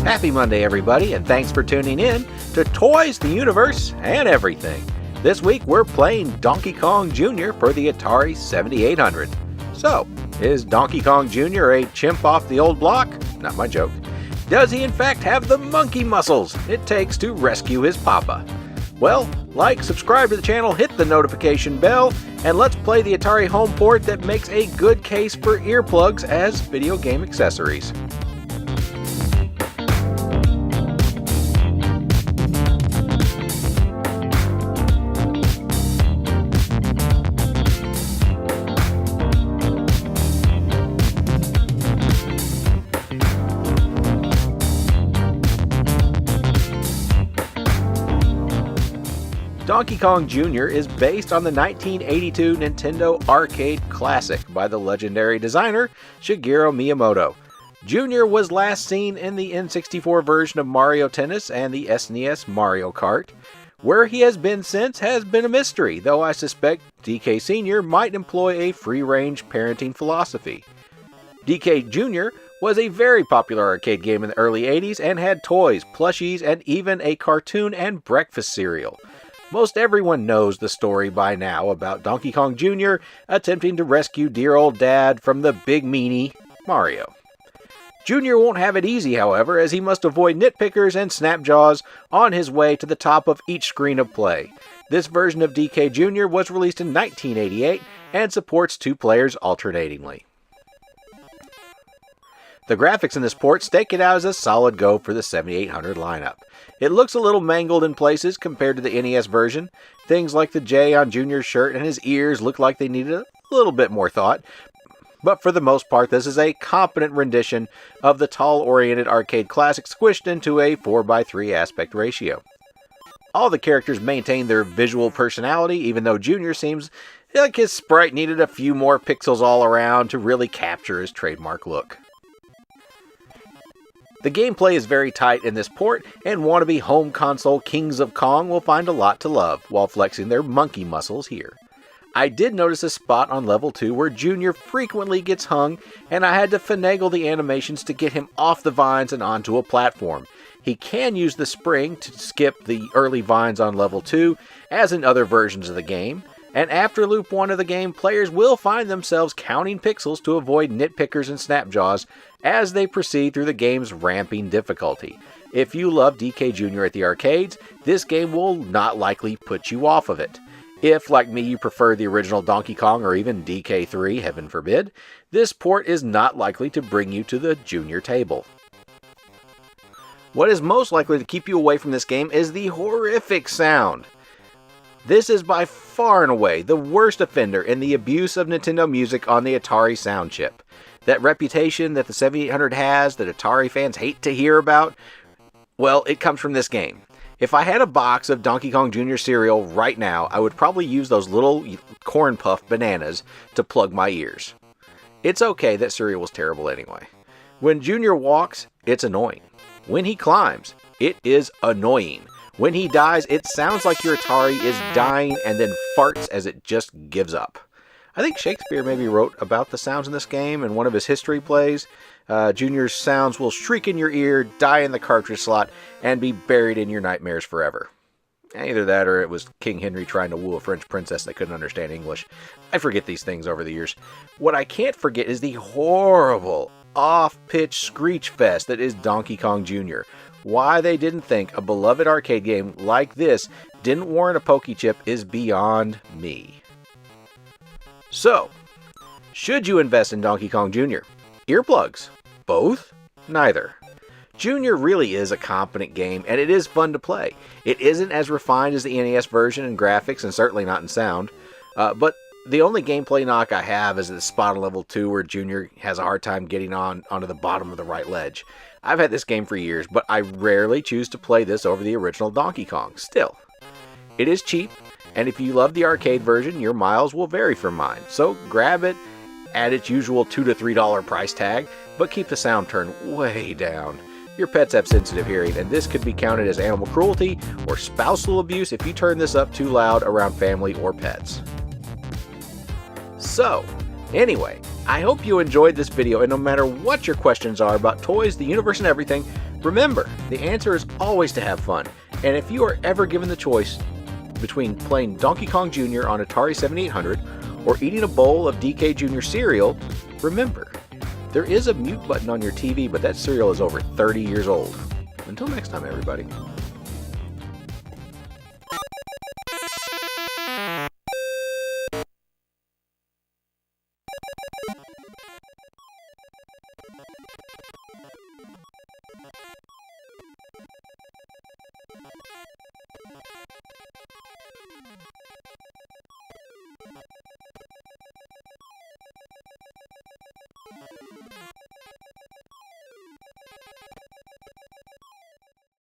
Happy Monday, everybody, and thanks for tuning in to Toys, the Universe, and Everything. This week, we're playing Donkey Kong Jr. for the Atari 7800. So, is Donkey Kong Jr. a chimp off the old block? Not my joke. Does he in fact have the monkey muscles it takes to rescue his papa? Well, like, subscribe to the channel, hit the notification bell, and let's play the Atari home port that makes a good case for earplugs as video game accessories. Donkey Kong Jr. is based on the 1982 Nintendo arcade classic by the legendary designer Shigeru Miyamoto. Jr. was last seen in the N64 version of Mario Tennis and the SNES Mario Kart. Where he has been since has been a mystery, though I suspect DK Sr. might employ a free-range parenting philosophy. DK Jr. was a very popular arcade game in the early 80s and had toys, plushies, and even a cartoon and breakfast cereal. Most everyone knows the story by now about Donkey Kong Jr. attempting to rescue dear old dad from the big meanie, Mario. Jr. won't have it easy, however, as he must avoid nitpickers and snapjaws on his way to the top of each screen of play. This version of DK Jr. was released in 1988 and supports 2 players alternatingly. The graphics in this port stake it out as a solid go for the 7800 lineup. It looks a little mangled in places compared to the NES version. Things like the J on Junior's shirt and his ears look like they needed a little bit more thought. But for the most part, this is a competent rendition of the tall-oriented arcade classic squished into a 4:3 aspect ratio. All the characters maintain their visual personality, even though Junior seems like his sprite needed a few more pixels all around to really capture his trademark look. The gameplay is very tight in this port, and wannabe home console Kings of Kong will find a lot to love while flexing their monkey muscles here. I did notice a spot on level 2 where Junior frequently gets hung, and I had to finagle the animations to get him off the vines and onto a platform. He can use the spring to skip the early vines on level 2, as in other versions of the game, and after Loop 1 of the game, players will find themselves counting pixels to avoid nitpickers and snapjaws as they proceed through the game's ramping difficulty. If you love DK Jr. at the arcades, this game will not likely put you off of it. If, like me, you prefer the original Donkey Kong or even DK3, heaven forbid, this port is not likely to bring you to the Junior table. What is most likely to keep you away from this game is the horrific sound. This is by far and away the worst offender in the abuse of Nintendo music on the Atari sound chip. That reputation that the 7800 has that Atari fans hate to hear about, well, it comes from this game. If I had a box of Donkey Kong Jr. cereal right now, I would probably use those little corn puff bananas to plug my ears. It's okay that cereal was terrible anyway. When Junior walks, it's annoying. When he climbs, it is annoying. When he dies, it sounds like your Atari is dying and then farts as it just gives up. I think Shakespeare maybe wrote about the sounds in this game in one of his history plays. Junior's sounds will shriek in your ear, die in the cartridge slot, and be buried in your nightmares forever. Either that or it was King Henry trying to woo a French princess that couldn't understand English. I forget these things over the years. What I can't forget is the horrible, off-pitch screech fest that is Donkey Kong Jr. Why they didn't think a beloved arcade game like this didn't warrant a Pokey Chip is beyond me. So, should you invest in Donkey Kong Jr.? Earplugs? Both? Neither. Jr. really is a competent game, and it is fun to play. It isn't as refined as the NES version in graphics, and certainly not in sound, but the only gameplay knock I have is the spot on level 2 where Junior has a hard time getting onto the bottom of the right ledge. I've had this game for years, but I rarely choose to play this over the original Donkey Kong. Still, it is cheap, and if you love the arcade version, your miles will vary from mine. So grab it at its usual $2 to $3 price tag, but keep the sound turned way down. Your pets have sensitive hearing, and this could be counted as animal cruelty or spousal abuse if you turn this up too loud around family or pets. So, anyway, I hope you enjoyed this video, and no matter what your questions are about toys, the universe, and everything, remember, the answer is always to have fun. And if you are ever given the choice between playing Donkey Kong Jr. on Atari 7800 or eating a bowl of DK Jr. cereal, remember, there is a mute button on your TV, but that cereal is over 30 years old. Until next time, everybody.